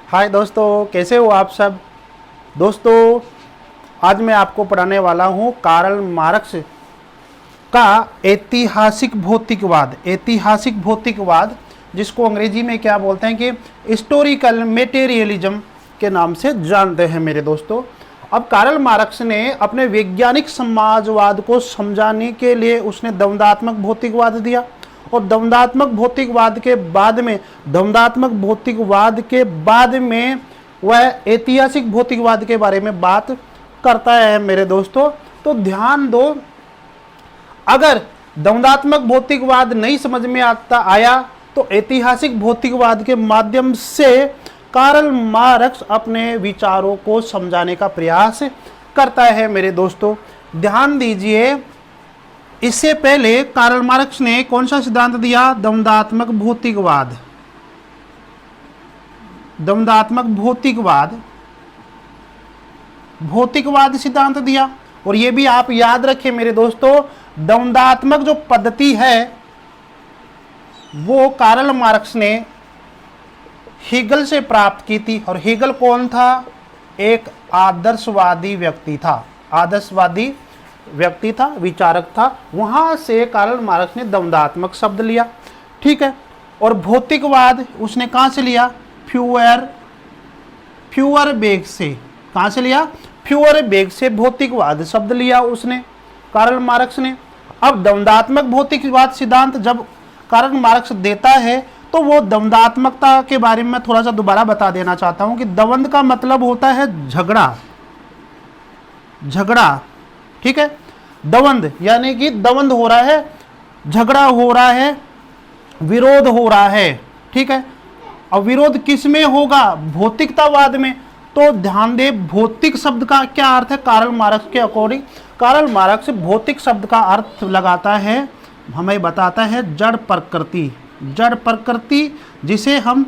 हाय दोस्तों, कैसे हो आप सब। दोस्तों, आज मैं आपको पढ़ाने वाला हूँ कार्ल मार्क्स का ऐतिहासिक भौतिकवाद। ऐतिहासिक भौतिकवाद जिसको अंग्रेजी में क्या बोलते हैं कि हिस्टोरिकल मेटेरियलिज्म के नाम से जानते हैं मेरे दोस्तों। अब कार्ल मार्क्स ने अपने वैज्ञानिक समाजवाद को समझाने के लिए उसने द्वंद्वात्मक भौतिकवाद दिया और द्वंद्वात्मक भौतिकवाद के बाद में वह ऐतिहासिक भौतिकवाद के बारे में बात करता है मेरे दोस्तों। तो ध्यान दो, अगर द्वंद्वात्मक भौतिकवाद नहीं समझ में आया तो ऐतिहासिक भौतिकवाद के माध्यम से कार्ल मार्क्स अपने विचारों को समझाने का प्रयास करता है मेरे दोस्तों। ध्यान दीजिए, इससे पहले कार्ल मार्क्स ने कौन सा सिद्धांत दिया? द्वंद्वात्मक भौतिकवाद। द्वंद्वात्मक भौतिकवाद सिद्धांत दिया। और यह भी आप याद रखें मेरे दोस्तों, द्वंद्वात्मक जो पद्धति है वो कार्ल मार्क्स ने हेगल से प्राप्त की थी। और हेगल कौन था? एक आदर्शवादी व्यक्ति था, विचारक था। वहां से कार्ल मार्क्स ने द्वंद्वात्मक शब्द लिया, ठीक है। और भौतिकवाद उसने कहां से लिया? फ्यूअरबेग से। कहां से लिया? फ्यूअरबेग से भौतिकवाद शब्द लिया उसने, कार्ल मार्क्स ने। अब द्वंद्वात्मक भौतिकवाद सिद्धांत जब कार्ल मार्क्स देता है तो वो द्वंद्वात्मकता के बारे में थोड़ा सा दोबारा बता देना चाहता हूं कि द्वंद्व का मतलब होता है झगड़ा, ठीक है। द्वंद्व यानी कि द्वंद्व हो रहा है, झगड़ा हो रहा है, विरोध हो रहा है, ठीक है। और विरोध किस में होगा? भौतिकतावाद में। तो ध्यान दे, भौतिक शब्द का क्या अर्थ है? कार्ल मार्क्स के अकॉर्डिंग कार्ल मार्क्स भौतिक शब्द का अर्थ लगाता है, हमें बताता है जड़ प्रकृति, जिसे हम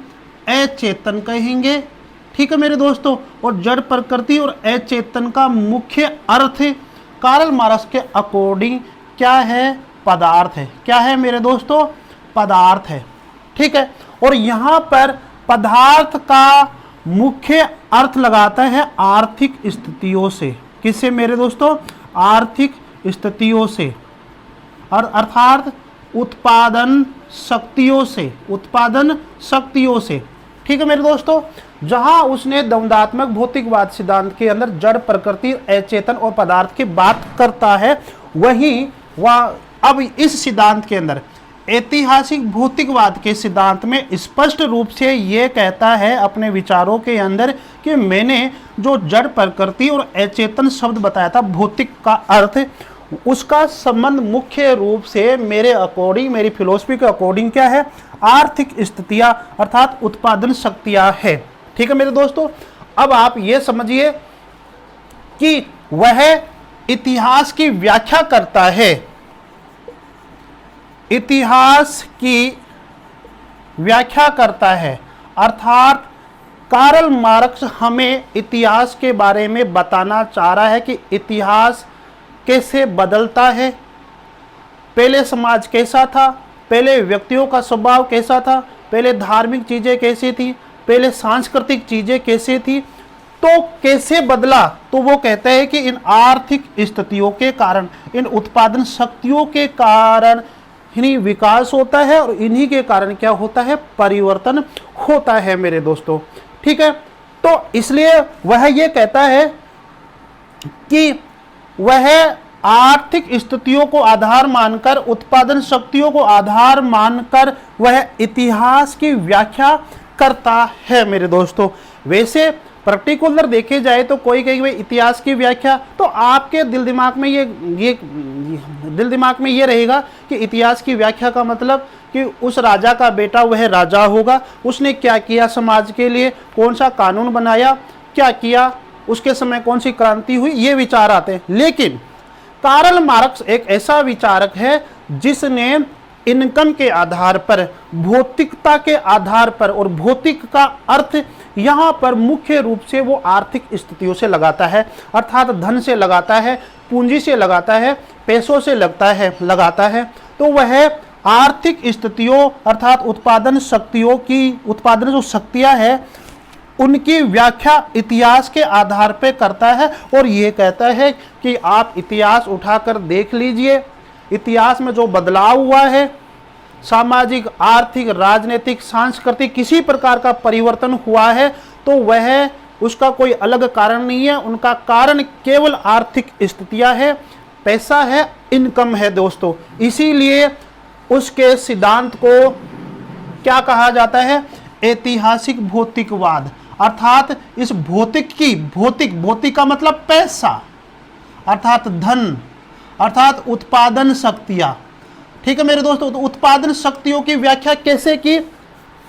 अचेतन कहेंगे, ठीक है मेरे दोस्तों। और जड़ प्रकृति और अचेतन का मुख्य अर्थ कार्ल मार्क्स के अकॉर्डिंग क्या है? पदार्थ है। क्या है मेरे दोस्तों? पदार्थ है, ठीक है। और यहां पर पदार्थ का मुख्य अर्थ लगाता है आर्थिक स्थितियों से। किससे मेरे दोस्तों? आर्थिक स्थितियों से, और अर्थात उत्पादन शक्तियों से, ठीक है मेरे दोस्तों। जहां उसने द्वंद्वात्मक भौतिकवाद सिद्धांत के अंदर जड़ प्रकृति, अचेतन और पदार्थ की बात करता है, वहीं वह अब इस सिद्धांत के अंदर ऐतिहासिक भौतिकवाद के सिद्धांत में स्पष्ट रूप से यह कहता है अपने विचारों के अंदर कि मैंने जो जड़ प्रकृति और अचेतन शब्द बताया था, भौतिक का अर्थ, उसका संबंध मुख्य रूप से मेरे अकॉर्डिंग, मेरी फिलॉसफी के अकॉर्डिंग क्या है? आर्थिक स्थितियां अर्थात उत्पादन शक्तियां है, ठीक है मेरे दोस्तों। अब आप ये समझिए कि वह इतिहास की व्याख्या करता है, इतिहास की व्याख्या करता है, अर्थात कार्ल मार्क्स हमें इतिहास के बारे में बताना चाह रहा है कि इतिहास कैसे बदलता है। पहले समाज कैसा था, पहले व्यक्तियों का स्वभाव कैसा था, पहले धार्मिक चीजें कैसी थी, पहले सांस्कृतिक चीजें कैसी थी, तो कैसे बदला। तो वो कहता है कि इन आर्थिक स्थितियों के कारण, इन उत्पादन शक्तियों के कारण इन्हीं विकास होता है और इन्हीं के कारण क्या होता है? परिवर्तन होता है मेरे दोस्तों, ठीक है। तो इसलिए वह ये कहता है कि वह आर्थिक स्थितियों को आधार मानकर, उत्पादन शक्तियों को आधार मानकर वह इतिहास की व्याख्या करता है मेरे दोस्तों। वैसे पर्टिकुलर देखे जाए तो कोई कहे इतिहास की व्याख्या, तो आपके दिल दिमाग में ये रहेगा कि इतिहास की व्याख्या का मतलब कि उस राजा का बेटा वह राजा होगा, उसने क्या किया समाज के लिए, कौन सा कानून बनाया, क्या किया, उसके समय कौन सी क्रांति हुई, ये विचार आते हैं। लेकिन कार्ल मार्क्स एक ऐसा विचारक है जिसने इनकम के आधार पर, भौतिकता के आधार पर, और भौतिक का अर्थ यहां पर मुख्य रूप से वो आर्थिक स्थितियों से लगाता है, अर्थात धन से लगाता है, पूंजी से लगाता है, पैसों से लगाता है। तो वह आर्थिक स्थितियों अर्थात उत्पादन शक्तियों की, उत्पादन जो शक्तियां है उनकी व्याख्या इतिहास के आधार पर करता है और ये कहता है कि आप इतिहास उठाकर देख लीजिए, इतिहास में जो बदलाव हुआ है, सामाजिक, आर्थिक, राजनीतिक, सांस्कृतिक किसी प्रकार का परिवर्तन हुआ है तो वह उसका कोई अलग कारण नहीं है, उनका कारण केवल आर्थिक स्थितियां है, पैसा है, इनकम है दोस्तों। इसीलिए उसके सिद्धांत को क्या कहा जाता है? ऐतिहासिक भौतिकवाद। अर्थात इस भौतिक का मतलब पैसा, अर्थात धन, अर्थात उत्पादन शक्तियां। ठीक है मेरे दोस्तों, तो उत्पादन शक्तियों की व्याख्या कैसे की?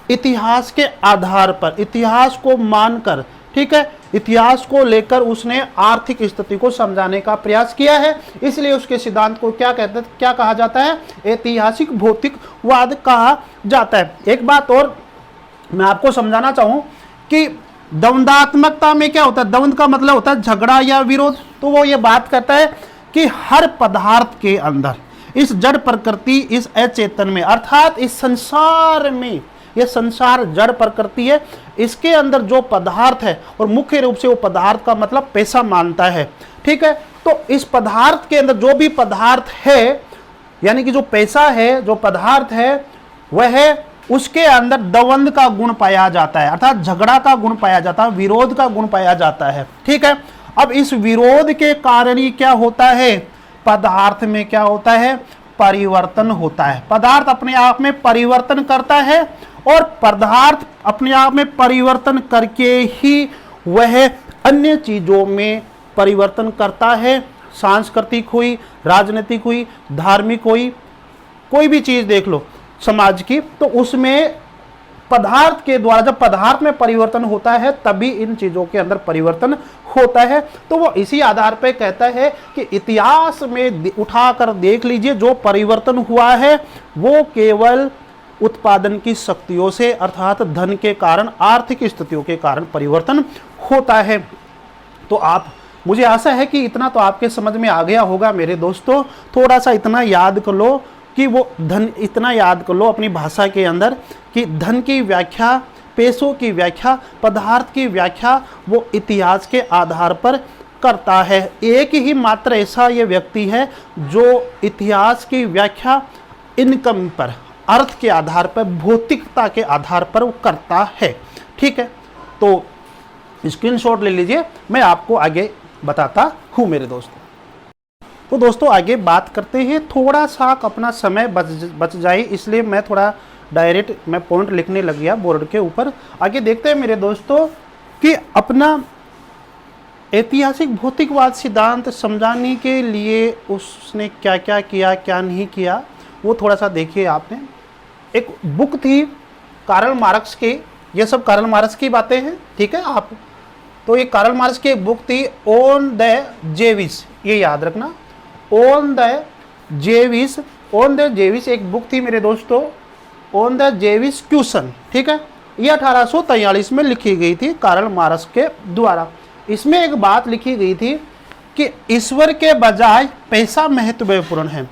इतिहास के आधार पर, इतिहास को मानकर, ठीक है, इतिहास को लेकर उसने आर्थिक स्थिति को समझाने का प्रयास किया है। इसलिए उसके सिद्धांत को क्या कहा जाता है? ऐतिहासिक भौतिकवाद कहा जाता है। एक बात और मैं आपको समझाना चाहूं कि द्वंद्वात्मकता में क्या होता है? द्वंद्व का मतलब होता है झगड़ा या विरोध। तो वो ये बात करता है कि हर पदार्थ के अंदर, इस जड़ प्रकृति, इस अचेतन में, अर्थात इस संसार में, यह संसार जड़ प्रकृति है, इसके अंदर जो पदार्थ है, और मुख्य रूप से वो पदार्थ का मतलब पैसा मानता है। ठीक है, तो इस पदार्थ के अंदर जो भी पदार्थ है, यानी कि जो पैसा है, जो पदार्थ है, वह उसके अंदर द्वंद्व का गुण पाया जाता है, अर्थात झगड़ा का गुण पाया जाता है, विरोध का गुण पाया जाता है। ठीक है, अब इस विरोध के कारण ही क्या होता है? पदार्थ में क्या होता है? परिवर्तन होता है। पदार्थ अपने आप में परिवर्तन करता है और पदार्थ अपने आप में परिवर्तन करके ही वह अन्य चीजों में परिवर्तन करता है। सांस्कृतिक हुई, राजनीतिक हुई, धार्मिक हुई, कोई भी चीज देख लो समाज की, तो उसमें पदार्थ के द्वारा, जब पदार्थ में परिवर्तन होता है तभी इन चीजों के अंदर परिवर्तन होता है। तो वो इसी आधार पर कहता है कि इतिहास में उठाकर देख लीजिए, जो परिवर्तन हुआ है वो केवल उत्पादन की शक्तियों से, अर्थात धन के कारण, आर्थिक स्थितियों के कारण परिवर्तन होता है। तो आप, मुझे आशा है कि इतना तो आपके समझ में आ गया होगा मेरे दोस्तों। थोड़ा सा इतना याद कर लो कि वो धन, इतना याद कर लो अपनी भाषा के अंदर कि धन की व्याख्या, पैसों की व्याख्या, पदार्थ की व्याख्या वो इतिहास के आधार पर करता है। एक ही मात्र ऐसा ये व्यक्ति है जो इतिहास की व्याख्या इनकम पर, अर्थ के आधार पर, भौतिकता के आधार पर वो करता है। ठीक है, तो स्क्रीनशॉट ले लीजिए, मैं आपको आगे बताता हूँ मेरे दोस्तों। तो दोस्तों आगे बात करते हैं, थोड़ा सा अपना समय बच जाए इसलिए मैं थोड़ा डायरेक्ट मैं पॉइंट लिखने लग गया बोर्ड के ऊपर। आगे देखते हैं मेरे दोस्तों कि अपना ऐतिहासिक भौतिकवाद सिद्धांत समझाने के लिए उसने क्या क्या किया, क्या नहीं किया, वो थोड़ा सा देखिए आपने। एक बुक थी कार्ल मार्क्स की, ये सब कार्ल मार्क्स की बातें हैं, ठीक है आप, तो ये कार्ल मार्क्स की एक बुक थी ऑन द जेविस, ये याद रखना, ऑन द जेविस एक बुक थी मेरे दोस्तों, ऑन द जेविस क्वेश्चन। ठीक है, ये 1843 में लिखी गई थी कार्ल मार्क्स के द्वारा। इसमें एक बात लिखी गई थी कि ईश्वर के बजाय पैसा महत्वपूर्ण है।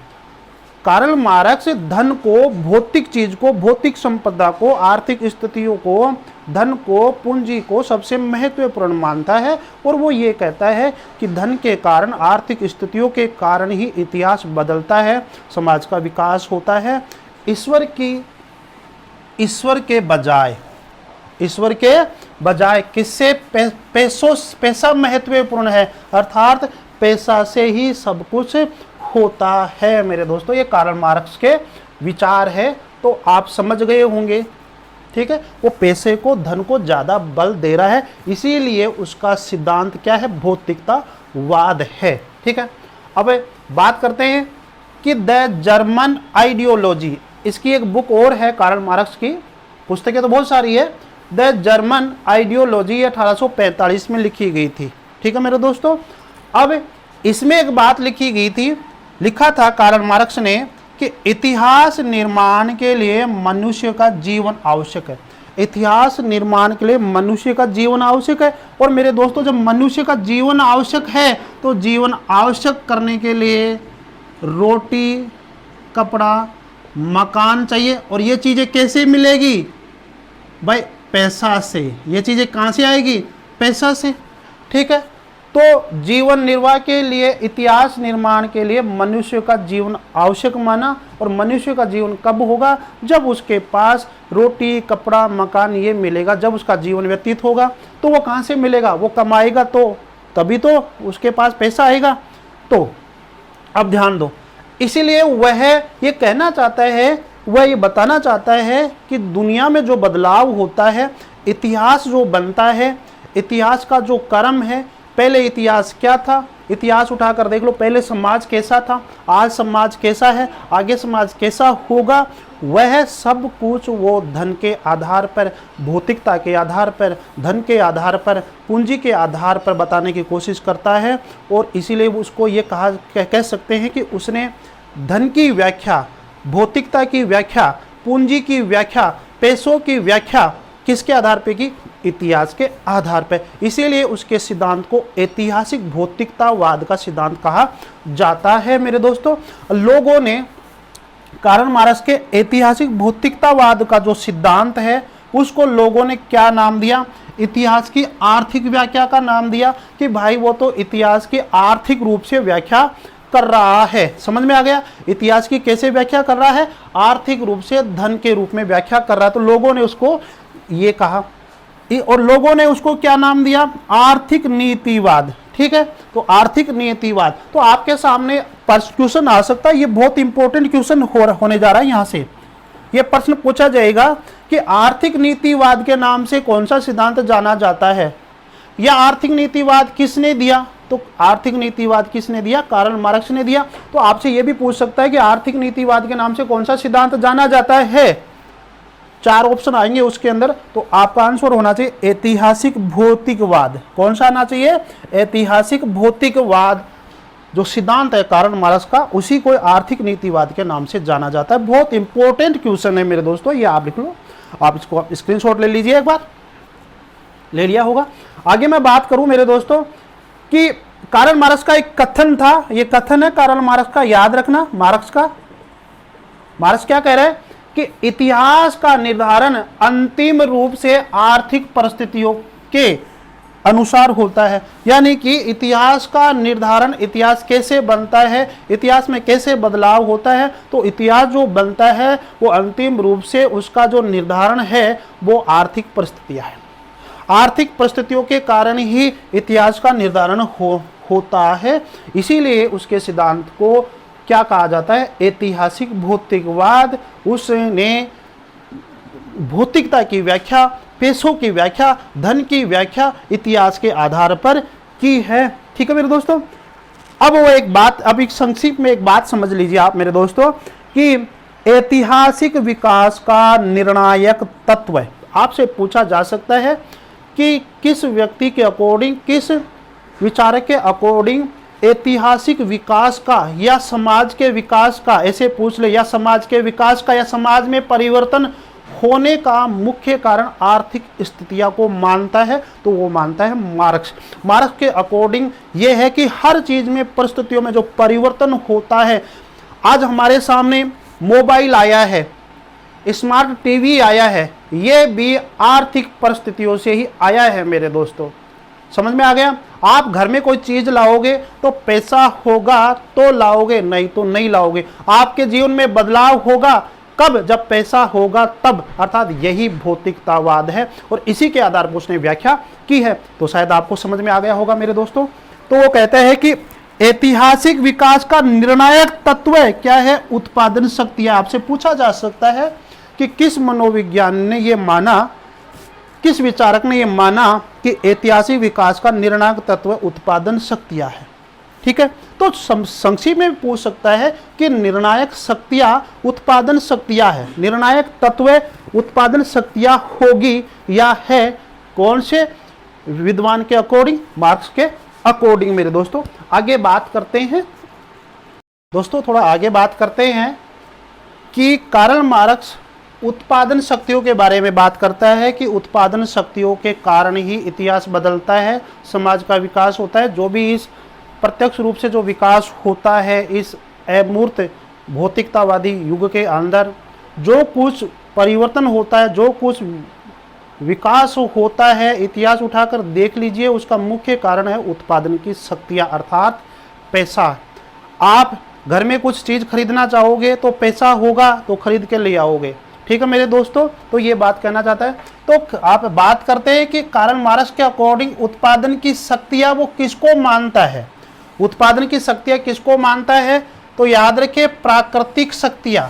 कार्ल मार्क्स धन को, भौतिक चीज को, भौतिक संपदा को, आर्थिक स्थितियों को, धन को, पूंजी को सबसे महत्वपूर्ण मानता है और वो ये कहता है कि धन के कारण, आर्थिक स्थितियों के कारण ही इतिहास बदलता है, समाज का विकास होता है। ईश्वर के बजाय किससे? पैसा महत्वपूर्ण है, अर्थात पैसा से ही सब कुछ होता है मेरे दोस्तों। ये कार्ल मार्क्स के विचार है, तो आप समझ गए होंगे। ठीक है, वो पैसे को, धन को ज्यादा बल दे रहा है, इसीलिए उसका सिद्धांत क्या है? भौतिकतावाद है। ठीक है, अब बात करते हैं कि द जर्मन आइडियोलॉजी, इसकी एक बुक और है कार्ल मार्क्स की, पुस्तकें तो बहुत सारी है। द जर्मन आइडियोलॉजी 1845 में लिखी गई थी। ठीक है मेरे दोस्तों, अब इसमें एक बात लिखी गई थी, लिखा था कार्ल मार्क्स ने कि इतिहास निर्माण के लिए मनुष्य का जीवन आवश्यक है। इतिहास निर्माण के लिए मनुष्य का जीवन आवश्यक है। और मेरे दोस्तों, जब मनुष्य का जीवन आवश्यक है तो जीवन आवश्यक करने के लिए रोटी, कपड़ा, मकान चाहिए। और ये चीज़ें कैसे मिलेगी भाई? पैसा से। ये चीज़ें कहाँ से आएगी? पैसा से। ठीक है, तो जीवन निर्वाह के लिए, इतिहास निर्माण के लिए मनुष्य का जीवन आवश्यक माना। और मनुष्य का जीवन कब होगा? जब उसके पास रोटी, कपड़ा, मकान ये मिलेगा, जब उसका जीवन व्यतीत होगा। तो वो कहाँ से मिलेगा? वो कमाएगा तो तभी तो उसके पास पैसा आएगा। तो अब ध्यान दो, इसीलिए वह ये कहना चाहता है, वह ये बताना चाहता है कि दुनिया में जो बदलाव होता है, इतिहास जो बनता है, इतिहास का जो कर्म है, पहले इतिहास क्या था? इतिहास उठाकर देख लो, पहले समाज कैसा था, आज समाज कैसा है, आगे समाज कैसा होगा। वह सब कुछ वो धन के आधार पर, भौतिकता के आधार पर, धन के आधार पर, पूंजी के आधार पर बताने की कोशिश करता है। और इसीलिए उसको ये कह सकते हैं कि उसने धन की व्याख्या, भौतिकता की व्याख्या, पूंजी की व्याख्या, पैसों की व्याख्या किसके आधार पे की? इतिहास के आधार पर। इसीलिए उसके सिद्धांत को ऐतिहासिक भौतिकतावाद का सिद्धांत कहा जाता है। मेरे दोस्तों, लोगों ने कार्ल मार्क्स के ऐतिहासिक भौतिकतावाद का जो सिद्धांत है, उसको लोगों ने क्या नाम दिया? इतिहास की आर्थिक व्याख्या का नाम दिया कि भाई वो तो इतिहास की आर्थिक रूप से व्याख्या कर रहा है। समझ में आ गया? इतिहास की कैसे व्याख्या कर रहा है? आर्थिक रूप से, धन के रूप में व्याख्या कर रहा है। तो लोगों ने उसको ये कहा, और लोगों ने उसको क्या नाम दिया? आर्थिक नीतिवाद। ठीक है, तो आर्थिक नीतिवाद। तो आपके सामने क्वेश्चन आ सकता है, ये बहुत इंपॉर्टेंट क्वेश्चन होने जा रहा है। यहां से ये प्रश्न पूछा जाएगा कि आर्थिक नीतिवाद के नाम से कौन सा सिद्धांत जाना जाता है, या आर्थिक नीतिवाद किसने दिया? तो आर्थिक नीतिवाद किसने दिया? कार्ल मार्क्स ने दिया। तो आपसे यह भी पूछ सकता है कि आर्थिक नीतिवाद के नाम से कौन सा सिद्धांत जाना जाता है? 4 ऑप्शन आएंगे उसके अंदर, तो आपका आंसर होना चाहिए ऐतिहासिक भौतिकवाद। कौन सा आना चाहिए? ऐतिहासिक भौतिकवाद। जो सिद्धांत है कार्ल मार्क्स का, उसी को आर्थिक नीतिवाद के नाम से जाना जाता है। बहुत इंपॉर्टेंट क्वेश्चन है मेरे दोस्तों, ये आप लिख लो, आप इसको स्क्रीनशॉट ले लीजिए, एक बार ले लिया होगा। आगे मैं बात करूं मेरे दोस्तों कि कार्ल मार्क्स का एक कथन था, ये कथन है कार्ल मार्क्स का, याद रखना। मार्क्स क्या कह रहे हैं कि इतिहास का निर्धारण अंतिम रूप से आर्थिक परिस्थितियों के अनुसार होता है। यानी कि इतिहास का निर्धारण, इतिहास कैसे बनता है, इतिहास में कैसे बदलाव होता है, तो इतिहास जो बनता है वो अंतिम रूप से उसका जो निर्धारण है वो आर्थिक परिस्थितियां हैं। आर्थिक परिस्थितियों के कारण ही इतिहास का निर्धारण होता है। इसीलिए उसके सिद्धांत को क्या कहा जाता है? ऐतिहासिक भौतिकवाद। उसने भौतिकता की व्याख्या, पैसों की व्याख्या, धन की व्याख्या इतिहास के आधार पर की है। ठीक है मेरे दोस्तों, अब वो एक बात, अब एक संक्षिप्त में एक बात समझ लीजिए आप मेरे दोस्तों कि ऐतिहासिक विकास का निर्णायक तत्व आपसे पूछा जा सकता है कि किस व्यक्ति के अकॉर्डिंग, किस विचारक के अकॉर्डिंग ऐतिहासिक विकास का या समाज के विकास का, ऐसे पूछ ले, या समाज के विकास का या समाज में परिवर्तन होने का मुख्य कारण आर्थिक स्थितियों को मानता है, तो वो मानता है मार्क्स। मार्क्स के अकॉर्डिंग ये है कि हर चीज में, परिस्थितियों में जो परिवर्तन होता है, आज हमारे सामने मोबाइल आया है, स्मार्ट टीवी आया है, ये भी आर्थिक परिस्थितियों से ही आया है मेरे दोस्तों। समझ में आ गया? आप घर में कोई चीज लाओगे तो पैसा होगा तो लाओगे, नहीं तो नहीं लाओगे। आपके जीवन में बदलाव होगा कब? जब पैसा होगा तब। अर्थात यही भौतिकतावाद है और इसी के आधार पर उसने व्याख्या की है। तो शायद आपको समझ में आ गया होगा मेरे दोस्तों। तो वो कहते हैं कि ऐतिहासिक विकास का निर्णायक तत्व क्या है? उत्पादन शक्ति। आपसे पूछा जा सकता है कि किस मनोविज्ञान ने ये माना, किस विचारक ने ये माना कि ऐतिहासिक विकास का निर्णायक तत्व उत्पादन शक्तियां है। ठीक है, तो संक्षिप्त में पूछ सकता है कि निर्णायक शक्तियां उत्पादन शक्तियां है, निर्णायक तत्व उत्पादन शक्तियां होगी या है, कौन से विद्वान के अकॉर्डिंग? मार्क्स के अकॉर्डिंग। मेरे दोस्तों आगे बात करते हैं, दोस्तों थोड़ा आगे बात करते हैं कि कार्ल मार्क्स उत्पादन शक्तियों के बारे में बात करता है कि उत्पादन शक्तियों के कारण ही इतिहास बदलता है, समाज का विकास होता है। जो भी इस प्रत्यक्ष रूप से जो विकास होता है इस अमूर्त भौतिकतावादी युग के अंदर, जो कुछ परिवर्तन होता है, जो कुछ विकास होता है, इतिहास उठाकर देख लीजिए, उसका मुख्य कारण है उत्पादन की शक्तियां अर्थात पैसा। आप घर में कुछ चीज खरीदना चाहोगे तो पैसा होगा तो खरीद के ले आओगे, ठीक है मेरे दोस्तों। तो ये बात कहना चाहता है। तो आप बात करते हैं कि कार्ल मार्क्स के अकॉर्डिंग उत्पादन की शक्तियां वो किसको मानता है, उत्पादन की शक्तियां किसको मानता है, तो याद रखिए प्राकृतिक शक्तियां,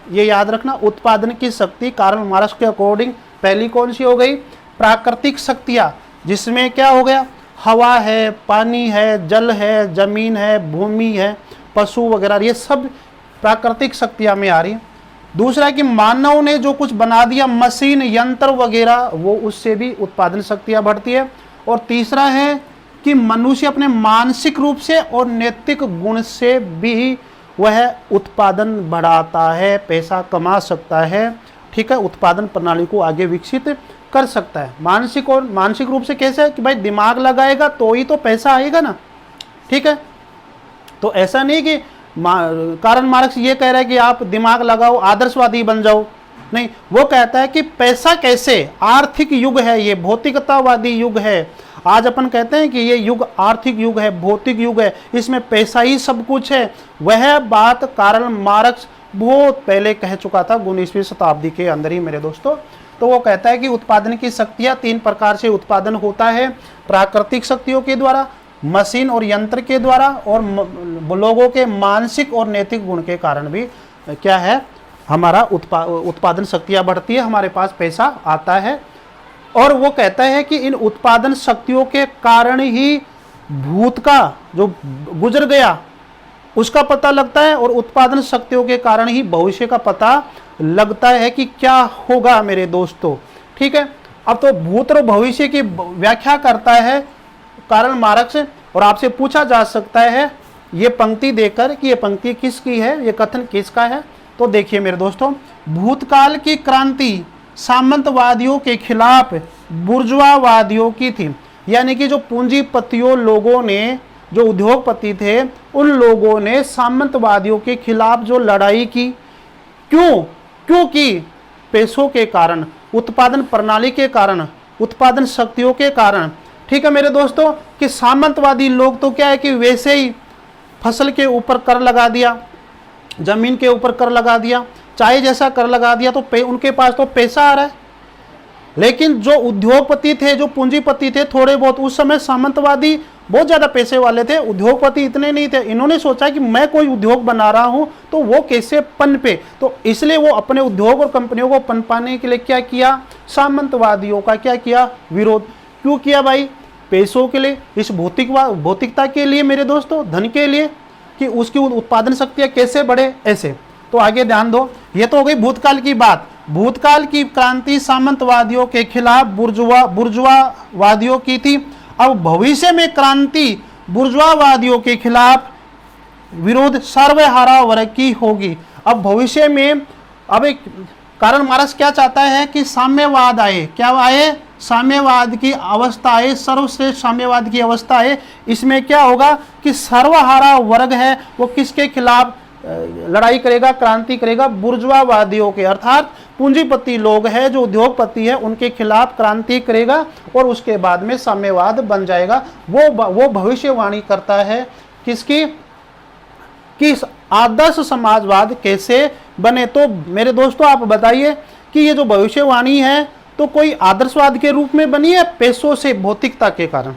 ये याद रखना। उत्पादन की शक्ति कार्ल मार्क्स के अकॉर्डिंग पहली कौन सी हो गई, प्राकृतिक शक्तियां, जिसमें क्या हो गया, हवा है, पानी है, जल है, जमीन है, भूमि है, पशु वगैरह, ये सब प्राकृतिक शक्तियां में आ रही है। दूसरा कि मानव ने जो कुछ बना दिया, मशीन, यंत्र वगैरह, वो उससे भी उत्पादन शक्तियां बढ़ती है। और तीसरा है कि मनुष्य अपने मानसिक रूप से और नैतिक गुण से भी वह उत्पादन बढ़ाता है, पैसा कमा सकता है, ठीक है, उत्पादन प्रणाली को आगे विकसित कर सकता है। मानसिक रूप से कैसे है कि भाई दिमाग लगाएगा तो ही तो पैसा आएगा ना, ठीक है। तो ऐसा नहीं कि कार्ल मार्क्स ये कह रहा है कि आप दिमाग लगाओ आदर्शवादी बन जाओ, नहीं, वो कहता है कि पैसा कैसे, आर्थिक युग है ये, भौतिकतावादी युग है। आज अपन कहते हैं कि ये युग आर्थिक युग है, भौतिक युग है, इसमें पैसा ही सब कुछ है। वह बात कार्ल मार्क्स बहुत पहले कह चुका था, 19वीं शताब्दी के अंदर ही मेरे दोस्तों। तो वो कहता है कि उत्पादन की शक्तियां 3 प्रकार से उत्पादन होता है, प्राकृतिक शक्तियों के द्वारा, मशीन और यंत्र के द्वारा, और लोगों के मानसिक और नैतिक गुण के कारण भी क्या है, हमारा उत्पादन शक्तियां बढ़ती है, हमारे पास पैसा आता है। और वो कहता है कि इन उत्पादन शक्तियों के कारण ही भूत का जो गुजर गया उसका पता लगता है, और उत्पादन शक्तियों के कारण ही भविष्य का पता लगता है कि क्या होगा मेरे दोस्तों, ठीक है। अब तो भूत और भविष्य की व्याख्या करता है कार्ल मार्क्स, और आपसे पूछा जा सकता है ये पंक्ति देकर कि ये पंक्ति किसकी है, ये कथन किसका है। तो देखिए मेरे दोस्तों, भूतकाल की क्रांति सामंतवादियों के खिलाफ बुर्जुआवादियों की थी, यानी कि जो पूंजीपतियों लोगों ने, जो उद्योगपति थे, उन लोगों ने सामंतवादियों के खिलाफ जो लड़ाई की, क्यों की, पैसों के कारण, उत्पादन प्रणाली के कारण, उत्पादन शक्तियों के कारण, ठीक है मेरे दोस्तों। कि सामंतवादी लोग तो क्या है कि वैसे ही फसल के ऊपर कर लगा दिया, जमीन के ऊपर कर लगा दिया, चाहे जैसा कर लगा दिया, तो उनके पास तो पैसा आ रहा है। लेकिन जो उद्योगपति थे, जो पूंजीपति थे, थोड़े बहुत, उस समय सामंतवादी बहुत ज्यादा पैसे वाले थे, उद्योगपति इतने नहीं थे। इन्होंने सोचा कि मैं कोई उद्योग बना रहा हूं तो वो कैसे पनपे, तो इसलिए वो अपने उद्योग और कंपनियों को पनपाने के लिए क्या किया, सामंतवादियों का क्या किया, विरोध। क्यों किया भाई, पैसों के लिए, इस भौतिकता के लिए मेरे दोस्तों, धन के लिए, कि उसकी उत्पादन शक्तियां कैसे बढ़े, ऐसे। तो आगे ध्यान दो, ये तो हो गई भूतकाल की बात। भूतकाल की क्रांति सामंतवादियों के खिलाफ बुर्जुआवादियों की थी। अब भविष्य में क्रांति बुर्जुआवादियों के खिलाफ विरोध सर्वहारा वर्ग की होगी। अब भविष्य में, अब एक कार्ल मार्क्स क्या चाहता है कि साम्यवाद आए, क्या आए, साम्यवाद की अवस्था आए, सर्वश्रेष्ठ साम्यवाद की अवस्था आए। इसमें क्या होगा कि सर्वहारा वर्ग है वो किसके खिलाफ लड़ाई करेगा, क्रांति करेगा, बुर्जुआवादियों के, अर्थात पूंजीपति लोग हैं, जो उद्योगपति है, उनके खिलाफ क्रांति करेगा, और उसके बाद में साम्यवाद बन जाएगा। वो भविष्यवाणी करता है किसकी, कि आदर्श समाजवाद कैसे बने। तो मेरे दोस्तों आप बताइए कि ये जो भविष्यवाणी है तो कोई आदर्शवाद के रूप में बनी है, पैसों से, भौतिकता के कारण,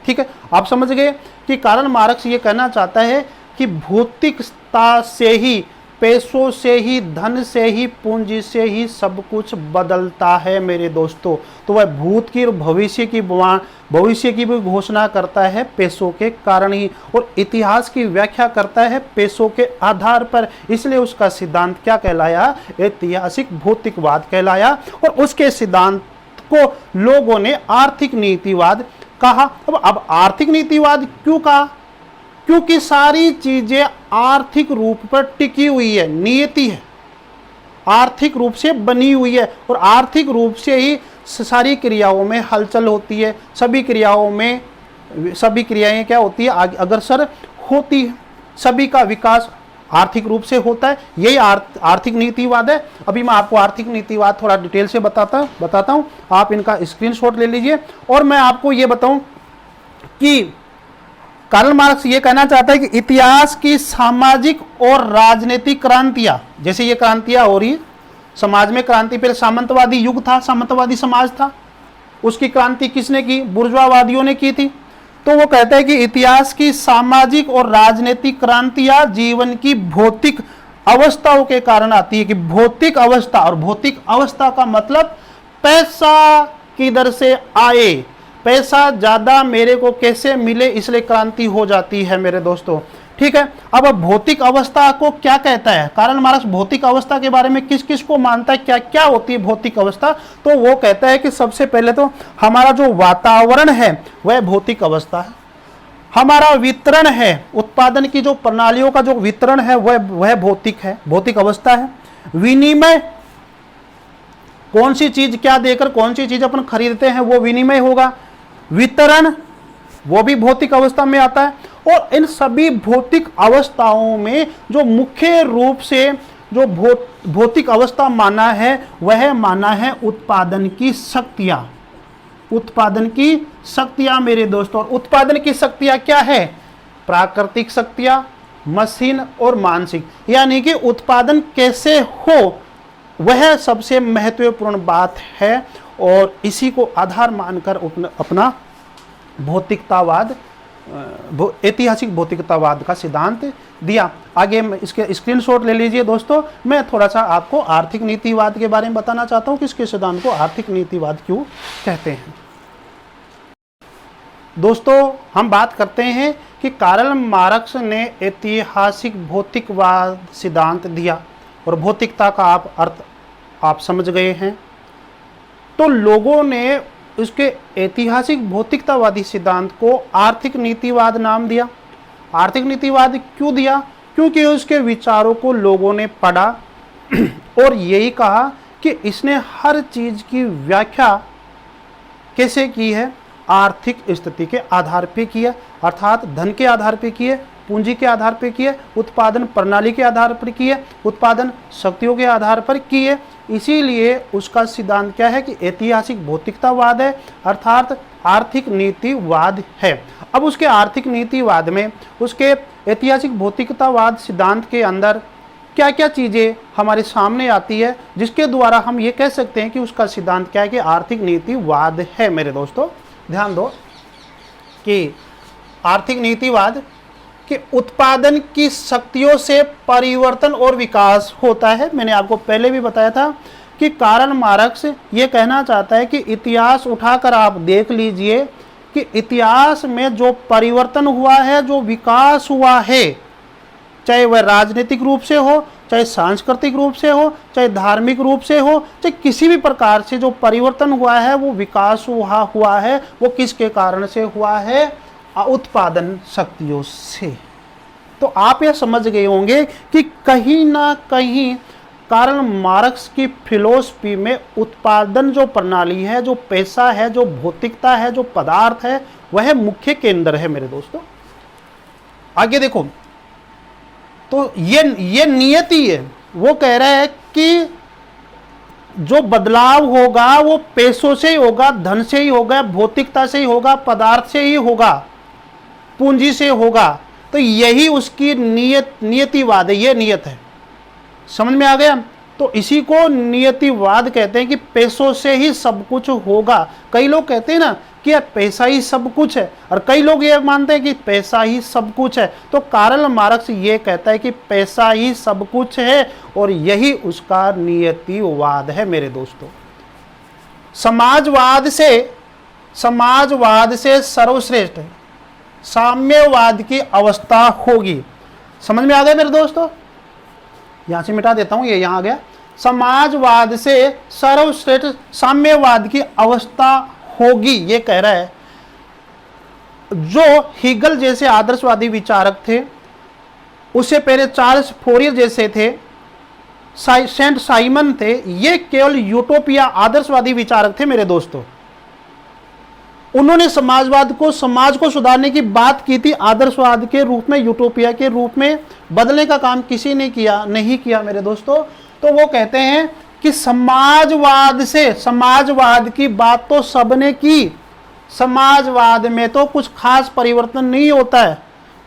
ठीक है। आप समझ गए कि कार्ल मार्क्स ये कहना चाहता है कि भौतिकता से ही, पैसों से ही, धन से ही, पूंजी से ही सब कुछ बदलता है मेरे दोस्तों। तो वह भूत की और भविष्य की भी घोषणा करता है पैसों के कारण ही, और इतिहास की व्याख्या करता है पैसों के आधार पर। इसलिए उसका सिद्धांत क्या कहलाया, ऐतिहासिक भौतिकवाद कहलाया, और उसके सिद्धांत को लोगों ने आर्थिक नीतिवाद कहा। अब आर्थिक नीतिवाद क्यों कहा, क्योंकि सारी चीजें आर्थिक रूप पर टिकी हुई है, नियति है, आर्थिक रूप से बनी हुई है, और आर्थिक रूप से ही सारी क्रियाओं में हलचल होती है, सभी क्रियाएं क्या होती है, अग्रसर होती है, सभी का विकास आर्थिक रूप से होता है, यही आर्थिक नीतिवाद है। अभी मैं आपको आर्थिक नीतिवाद थोड़ा डिटेल से बताता हूं। आप इनका स्क्रीनशॉट ले लीजिए। और मैं आपको ये बताऊं कि कार्ल मार्क्स ये कहना चाहता है कि इतिहास की सामाजिक और राजनीतिक क्रांतियां, जैसे ये क्रांतियां हो रही, समाज में क्रांति, पहले सामंतवादी युग था, सामंतवादी समाज था, उसकी क्रांति किसने की? बुर्जुआवादियों ने की थी। तो वो कहता है कि इतिहास की सामाजिक और राजनीतिक क्रांतियां जीवन की भौतिक अवस्थाओं के कारण आती है। कि भौतिक अवस्था, और भौतिक अवस्था का मतलब पैसा किधर से आए, पैसा ज्यादा मेरे को कैसे मिले, इसलिए क्रांति हो जाती है मेरे दोस्तों। ठीक है, अब भौतिक अवस्था को क्या कहता है? कार्ल मार्क्स भौतिक अवस्था के बारे में किस किस को मानता है, क्या क्या होती है भौतिक अवस्था? तो वो कहता है कि सबसे पहले तो हमारा जो वातावरण है वह भौतिक अवस्था है, हमारा वितरण है, उत्पादन की जो प्रणालियों का जो वितरण है वह भौतिक है, भौतिक अवस्था है। विनिमय, कौन सी चीज क्या देकर कौन सी चीज अपन खरीदते हैं वो विनिमय होगा। वितरण, वो भी भौतिक अवस्था में आता है। और इन सभी भौतिक अवस्थाओं में जो मुख्य रूप से जो भौतिक अवस्था माना है वह माना है उत्पादन की शक्तियां। उत्पादन की शक्तियां मेरे दोस्तों, उत्पादन की शक्तियां क्या है? प्राकृतिक शक्तियां, मशीन और मानसिक। यानी कि उत्पादन कैसे हो वह सबसे महत्वपूर्ण बात है। और इसी को आधार मानकर अपना भौतिकतावाद, ऐतिहासिक भौतिकतावाद का सिद्धांत दिया। आगे इसके स्क्रीनशॉट ले लीजिए दोस्तों। मैं थोड़ा सा आपको आर्थिक नीतिवाद के बारे में बताना चाहता हूं कि इसके सिद्धांत को आर्थिक नीतिवाद क्यों कहते हैं। दोस्तों, हम बात करते हैं कि कार्ल मार्क्स ने ऐतिहासिक भौतिकवाद सिद्धांत दिया और भौतिकता का अर्थ आप समझ गए हैं। तो लोगों ने उसके ऐतिहासिक भौतिकतावादी सिद्धांत को आर्थिक नीतिवाद नाम दिया। आर्थिक नीतिवाद क्यों दिया? क्योंकि उसके विचारों को लोगों ने पढ़ा और यही कहा कि इसने हर चीज की व्याख्या कैसे की है? आर्थिक स्थिति के आधार पे की है, अर्थात धन के आधार पे की है, पूंजी के आधार पर की है, उत्पादन प्रणाली के आधार पर की है, उत्पादन शक्तियों के आधार पर की है। इसीलिए उसका सिद्धांत क्या है कि ऐतिहासिक भौतिकतावाद है, अर्थात आर्थिक नीतिवाद है। अब उसके आर्थिक नीतिवाद में, उसके ऐतिहासिक भौतिकतावाद सिद्धांत के अंदर क्या क्या चीज़ें हमारे सामने आती है जिसके द्वारा हम ये कह सकते हैं कि उसका सिद्धांत क्या है कि आर्थिक नीतिवाद है। मेरे दोस्तों ध्यान दो कि आर्थिक नीतिवाद कि उत्पादन की शक्तियों से परिवर्तन और विकास होता है। मैंने आपको पहले भी बताया था कि कार्ल मार्क्स ये कहना चाहता है कि इतिहास उठाकर आप देख लीजिए कि इतिहास में जो परिवर्तन हुआ है, जो विकास हुआ है, चाहे वह राजनीतिक रूप से हो, चाहे सांस्कृतिक रूप से हो, चाहे धार्मिक रूप से हो, चाहे किसी भी प्रकार से जो परिवर्तन हुआ है, वो विकास हुआ है, वो किसके कारण से हुआ है? उत्पादन शक्तियों से। तो आप यह समझ गए होंगे कि कहीं ना कहीं कार्ल मार्क्स की फिलॉसफी में उत्पादन जो प्रणाली है, जो पैसा है, जो भौतिकता है, जो पदार्थ है, वह मुख्य केंद्र है मेरे दोस्तों। आगे देखो, तो ये नियति है। वो कह रहा है कि जो बदलाव होगा वो पैसों से ही होगा, धन से ही होगा, भौतिकता से ही होगा, पदार्थ से ही होगा, पूंजी से होगा। तो यही उसकी नियतिवाद है, ये नियत है। समझ में आ गया? तो इसी को नियतिवाद कहते हैं कि पैसों से ही सब कुछ होगा। कई लोग कहते हैं ना कि यार पैसा ही सब कुछ है, और कई लोग ये मानते हैं कि पैसा ही सब कुछ है। तो कार्ल मार्क्स ये कहता है कि पैसा ही सब कुछ है और यही उसका नियतिवाद है मेरे दोस्तों। समाजवाद से सर्वश्रेष्ठ साम्यवाद की अवस्था होगी। समझ में आ गया मेरे दोस्तों? यहां से मिटा देता हूं, ये यहां आ गया। समाजवाद से सर्वश्रेष्ठ साम्यवाद की अवस्था होगी, ये कह रहा है। जो हीगल जैसे आदर्शवादी विचारक थे, उससे पहले चार्ल्स फोरियर जैसे थे, सेंट साइमन थे, ये केवल यूटोपिया आदर्शवादी विचारक थे मेरे दोस्तों। उन्होंने समाजवाद को, समाज को सुधारने की बात की थी, आदर्शवाद के रूप में, यूटोपिया के रूप में बदलने का काम किसी ने किया नहीं किया मेरे दोस्तों। तो वो कहते हैं कि समाजवाद से, समाजवाद की बात तो सबने की, समाजवाद में तो कुछ खास परिवर्तन नहीं होता है,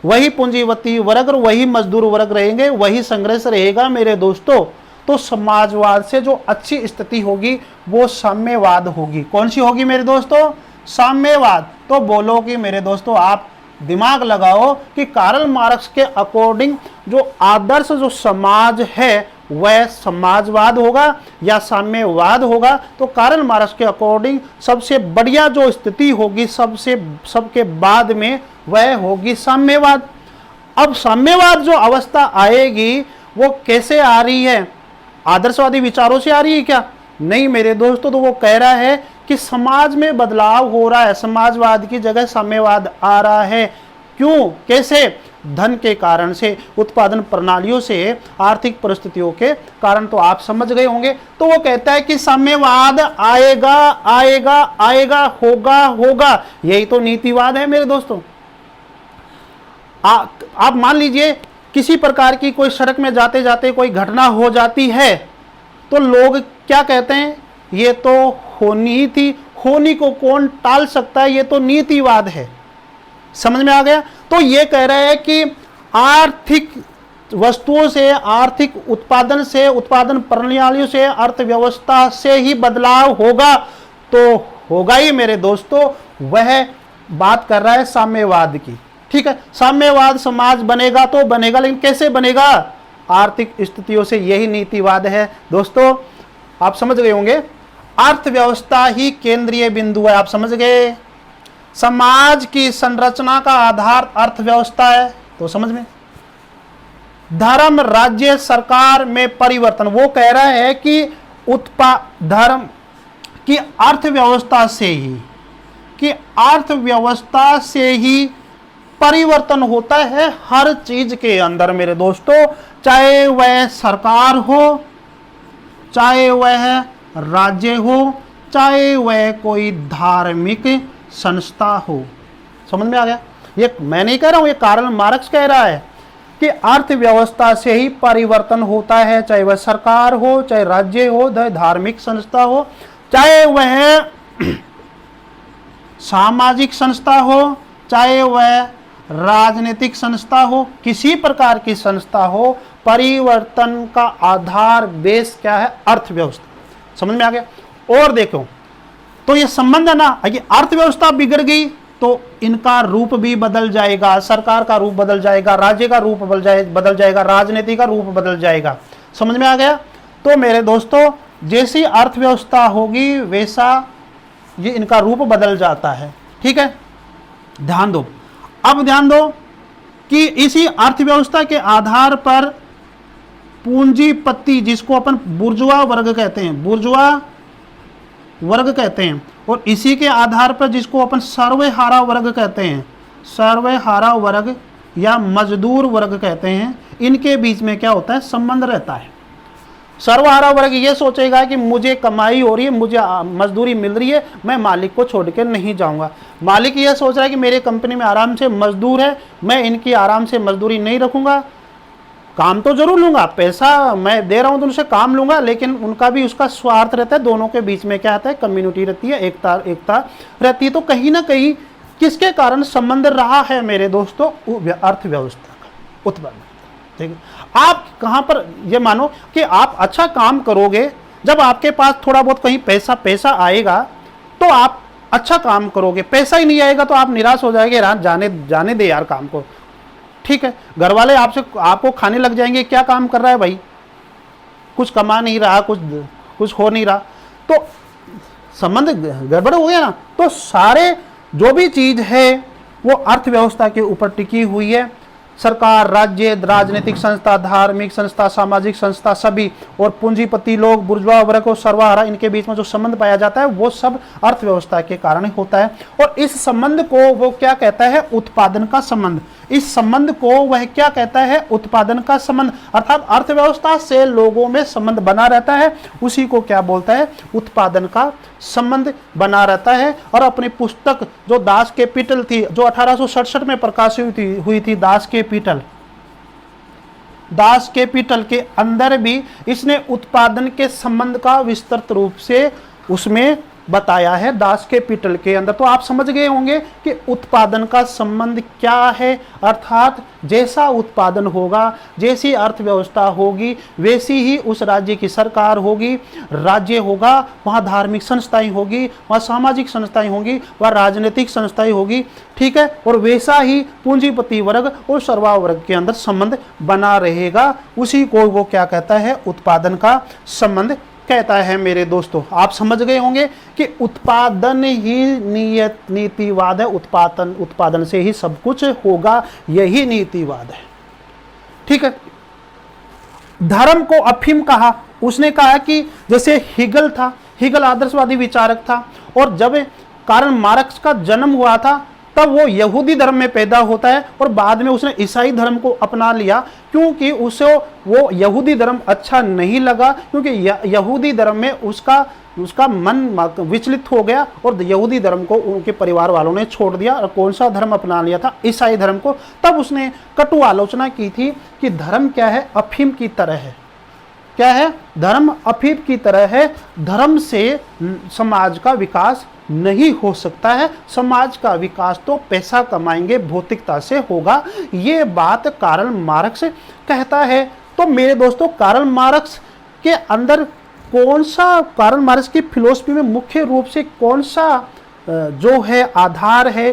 वही पूंजीपति वर्ग और वही मजदूर वर्ग रहेंगे, वही संघर्ष रहेगा मेरे दोस्तों। तो समाजवाद से जो अच्छी स्थिति होगी वो साम्यवाद होगी। कौन सी होगी मेरे दोस्तों? साम्यवाद। तो बोलो कि मेरे दोस्तों आप दिमाग लगाओ कि कार्ल मार्क्स के अकॉर्डिंग जो आदर्श जो समाज है वह समाजवाद होगा या साम्यवाद होगा। तो कार्ल मार्क्स के अकॉर्डिंग सबसे बढ़िया जो स्थिति होगी सबके बाद में वह होगी साम्यवाद। अब साम्यवाद जो अवस्था आएगी वो कैसे आ रही है? आदर्शवादी विचारों से आ रही है क्या? नहीं मेरे दोस्तों। तो वो कह रहा है कि समाज में बदलाव हो रहा है, समाजवाद की जगह साम्यवाद आ रहा है। क्यों? कैसे? धन के कारण से, उत्पादन प्रणालियों से, आर्थिक परिस्थितियों के कारण। तो आप समझ गए होंगे। तो वो कहता है कि साम्यवाद आएगा आएगा आएगा, होगा होगा। यही तो नीतिवाद है मेरे दोस्तों। आप मान लीजिए किसी प्रकार की कोई सड़क में जाते जाते कोई घटना हो जाती है तो लोग क्या कहते हैं? ये तो होनी ही थी, होनी को कौन टाल सकता है, ये तो नीतिवाद है। समझ में आ गया? तो ये कह रहा है कि आर्थिक वस्तुओं से, आर्थिक उत्पादन से, उत्पादन प्रणालियों से, अर्थव्यवस्था से ही बदलाव होगा। तो होगा ही मेरे दोस्तों। वह बात कर रहा है साम्यवाद की। ठीक है, साम्यवाद समाज बनेगा तो बनेगा, लेकिन कैसे बनेगा? आर्थिक स्थितियों से। यही नीतिवाद है दोस्तों। आप समझ गए होंगे। अर्थव्यवस्था ही केंद्रीय बिंदु है। आप समझ गए। समाज की संरचना का आधार अर्थव्यवस्था है। तो समझ में। धर्म, राज्य, सरकार में परिवर्तन। वो कह रहा है कि धर्म की अर्थव्यवस्था से ही परिवर्तन होता है हर चीज के अंदर मेरे दोस्तों। चाहे वह सरकार हो, चाहे वह राज्य हो, चाहे वह कोई धार्मिक संस्था हो। समझ में आ गया? ये मैं नहीं कह रहा हूं, ये कार्ल मार्क्स कह रहा है कि अर्थव्यवस्था से ही परिवर्तन होता है। चाहे वह सरकार हो, चाहे राज्य हो, चाहे धार्मिक संस्था हो, चाहे वह सामाजिक संस्था हो, चाहे वह राजनीतिक संस्था हो, किसी प्रकार की संस्था हो, परिवर्तन का आधार बेस क्या है? अर्थव्यवस्था। समझ में आ गया? और देखो तो ये संबंध है ना, कि अर्थव्यवस्था बिगड़ गई तो इनका रूप भी बदल जाएगा, सरकार का रूप बदल जाएगा, राज्य का रूप बदल जाएगा, राजनीति का रूप बदल जाएगा। समझ में आ गया? तो मेरे दोस्तों जैसी अर्थव्यवस्था होगी वैसा ये इनका रूप बदल जाता है। ठीक है, ध्यान दो। अब ध्यान दो कि इसी अर्थव्यवस्था के आधार पर पूंजीपति, जिसको अपन बुर्जुआ वर्ग कहते हैं, बुर्जुआ वर्ग कहते हैं, और इसी के आधार पर जिसको अपन सर्वहारा वर्ग कहते हैं, सर्वहारा वर्ग या मजदूर वर्ग कहते हैं, इनके बीच में क्या होता है? संबंध रहता है। सर्वहारा वर्ग ये सोचेगा कि मुझे कमाई हो रही है, मुझे मजदूरी मिल रही है, मैं मालिक को छोड़ के नहीं जाऊंगा। मालिक ये सोच रहा है कि मेरे कंपनी में आराम से मजदूर है, मैं इनकी आराम से मजदूरी नहीं रखूंगा, काम तो जरूर लूंगा, पैसा मैं दे रहा हूं तो उनसे काम लूंगा, लेकिन उनका भी उसका स्वार्थ रहता है। दोनों के बीच में क्या आता है? कम्युनिटी रहती है, एकता रहती है। तो कहीं ना कहीं किसके कारण संबंध रहा है मेरे दोस्तों? अर्थव्यवस्था का, उत्पादन। ठीक है, आप कहां पर ये मानो कि आप अच्छा काम करोगे, जब आपके पास थोड़ा बहुत कहीं पैसा आएगा तो आप अच्छा काम करोगे। पैसा ही नहीं आएगा तो आप निराश हो जाएंगे, जाने दे यार काम को। ठीक है, घर वाले आपको खाने लग जाएंगे, क्या काम कर रहा है भाई, कुछ कमा नहीं रहा, कुछ हो नहीं रहा, तो संबंध गड़बड़ हो गया ना। तो सारे जो भी चीज है वो अर्थव्यवस्था के ऊपर टिकी हुई है। सरकार, राज्य, राजनीतिक संस्था, धार्मिक संस्था, सामाजिक संस्था सभी, और पूंजीपति लोग, बुर्जुआ वर्ग और सर्वहारा, इनके बीच में जो संबंध पाया जाता है वो सब अर्थव्यवस्था के कारण होता है। और इस संबंध को वो क्या कहता है? उत्पादन का संबंध। इस संबंध को वह क्या कहता है? उत्पादन का संबंध, अर्थात अर्थव्यवस्था से लोगों में संबंध बना रहता है, उसी को क्या बोलता है? उत्पादन का संबंध बना रहता है। और अपनी पुस्तक जो दास कैपिटल थी, जो 1867 में प्रकाशित हुई थी, दास कैपिटल के अंदर भी इसने उत्पादन के संबंध का विस्तृत रूप से उसमें बताया है, दास कैपिटल के अंदर। तो आप समझ गए होंगे कि उत्पादन का संबंध क्या है, अर्थात जैसा उत्पादन होगा, जैसी अर्थव्यवस्था होगी, वैसी ही उस राज्य की सरकार होगी, राज्य होगा, वहाँ धार्मिक संस्थाएं होगी, वहाँ सामाजिक संस्थाएं होंगी, वहाँ राजनीतिक संस्थाएं होगी, ठीक है। और वैसा ही पूंजीपति वर्ग और सर्वा वर्ग के अंदर संबंध बना रहेगा, उसी को वो क्या कहता है? उत्पादन का संबंध कहता है। मेरे दोस्तों, आप समझ गए होंगे कि उत्पादन ही नीतिवाद है, उत्पादन से ही सब कुछ होगा, यही नीतिवाद है, ठीक है। धर्म को अफीम कहा, उसने कहा कि जैसे हिगल था, हिगल आदर्शवादी विचारक था, और जब कार्ल मार्क्स का जन्म हुआ था तब वो यहूदी धर्म में पैदा होता है और बाद में उसने ईसाई धर्म को अपना लिया, क्योंकि उसे वो यहूदी धर्म अच्छा नहीं लगा, क्योंकि यहूदी धर्म में उसका मन विचलित हो गया और यहूदी धर्म को उनके परिवार वालों ने छोड़ दिया और कौन सा धर्म अपना लिया था? ईसाई धर्म को। तब उसने कटु आलोचना की थी कि धर्म क्या है? अफीम की तरह है। क्या है? धर्म अफीम की तरह है, धर्म से समाज का विकास नहीं हो सकता है, समाज का विकास तो पैसा कमाएंगे भौतिकता से होगा, ये बात कार्ल मार्क्स कहता है। तो मेरे दोस्तों, कार्ल मार्क्स के अंदर कौन सा, कार्ल मार्क्स की फिलॉसफी में मुख्य रूप से कौन सा जो है आधार है?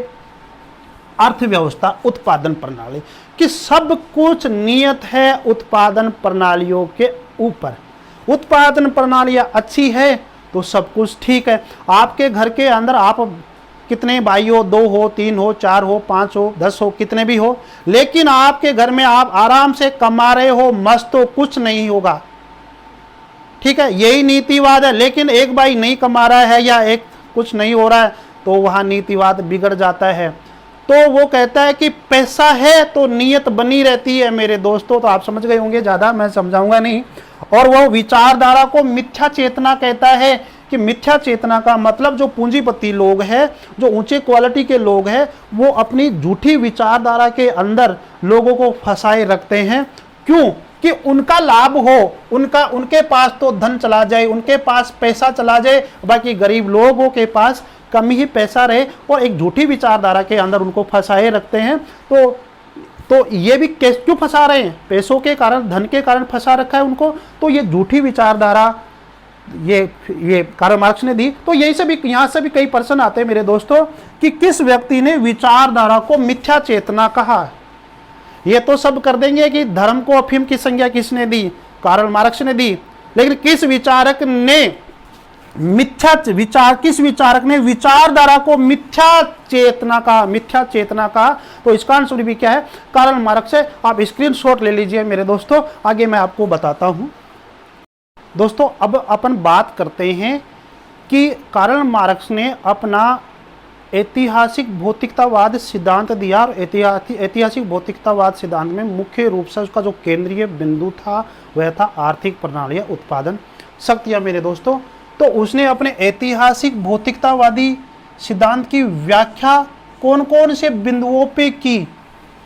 अर्थव्यवस्था, उत्पादन प्रणाली, कि सब कुछ नियत है उत्पादन प्रणालियों के ऊपर। उत्पादन प्रणालियाँ अच्छी है तो सब कुछ ठीक है। आपके घर के अंदर आप कितने भाई हो, 2 हो, 3 हो, 4 हो, 5 हो, 10 हो, कितने भी हो, लेकिन आपके घर में आप आराम से कमा रहे हो, मस्त हो, कुछ नहीं होगा, ठीक है, यही नीतिवाद है। लेकिन एक भाई नहीं कमा रहा है या एक कुछ नहीं हो रहा है तो वहाँ नीतिवाद बिगड़ जाता है। तो वो कहता है कि पैसा है तो नीयत बनी रहती है। मेरे दोस्तों, तो आप समझ गए होंगे, ज़्यादा मैं समझाऊंगा नहीं। और वो विचारधारा को मिथ्या चेतना कहता है कि मिथ्या चेतना का मतलब जो पूंजीपति लोग हैं, जो ऊंचे क्वालिटी के लोग हैं, वो अपनी झूठी विचारधारा के अंदर लोगों को फंसाए रखते हैं। क्यों? कि उनका लाभ हो, उनके पास तो धन चला जाए, उनके पास पैसा चला जाए, बाकी गरीब लोगों के पास कम ही पैसा रहे, और एक झूठी विचारधारा के अंदर उनको फंसाए रखते हैं। तो ये भी क्यों फंसा रहे हैं? पैसों के कारण, धन के कारण फंसा रखा है उनको। तो ये झूठी विचारधारा ये कार्ल मार्क्स ने दी। तो यही से भी, यहाँ से भी कई प्रश्न आते हैं मेरे दोस्तों कि किस व्यक्ति ने विचारधारा को मिथ्या चेतना कहा? ये तो सब कर देंगे कि धर्म को अफीम की संज्ञा किसने दी? कार्ल मार्क्स ने दी। लेकिन किस विचारक ने किस विचारक ने विचारधारा को मिथ्या चेतना का? तो इसका आंसर भी क्या है? कार्ल मार्क्स है। आप स्क्रीनशॉट ले लीजिए मेरे दोस्तों, आगे मैं आपको बताता हूं। दोस्तों, अब अपन बात करते हैं कि कार्ल मार्क्स ने अपना ऐतिहासिक भौतिकतावाद सिद्धांत दिया, और ऐतिहासिक भौतिकतावाद सिद्धांत में मुख्य रूप से उसका जो केंद्रीय बिंदु था वह था आर्थिक प्रणालियाँ, उत्पादन शक्तियाँ। मेरे दोस्तों, तो उसने अपने ऐतिहासिक भौतिकतावादी सिद्धांत की व्याख्या कौन कौन से बिंदुओं पे की?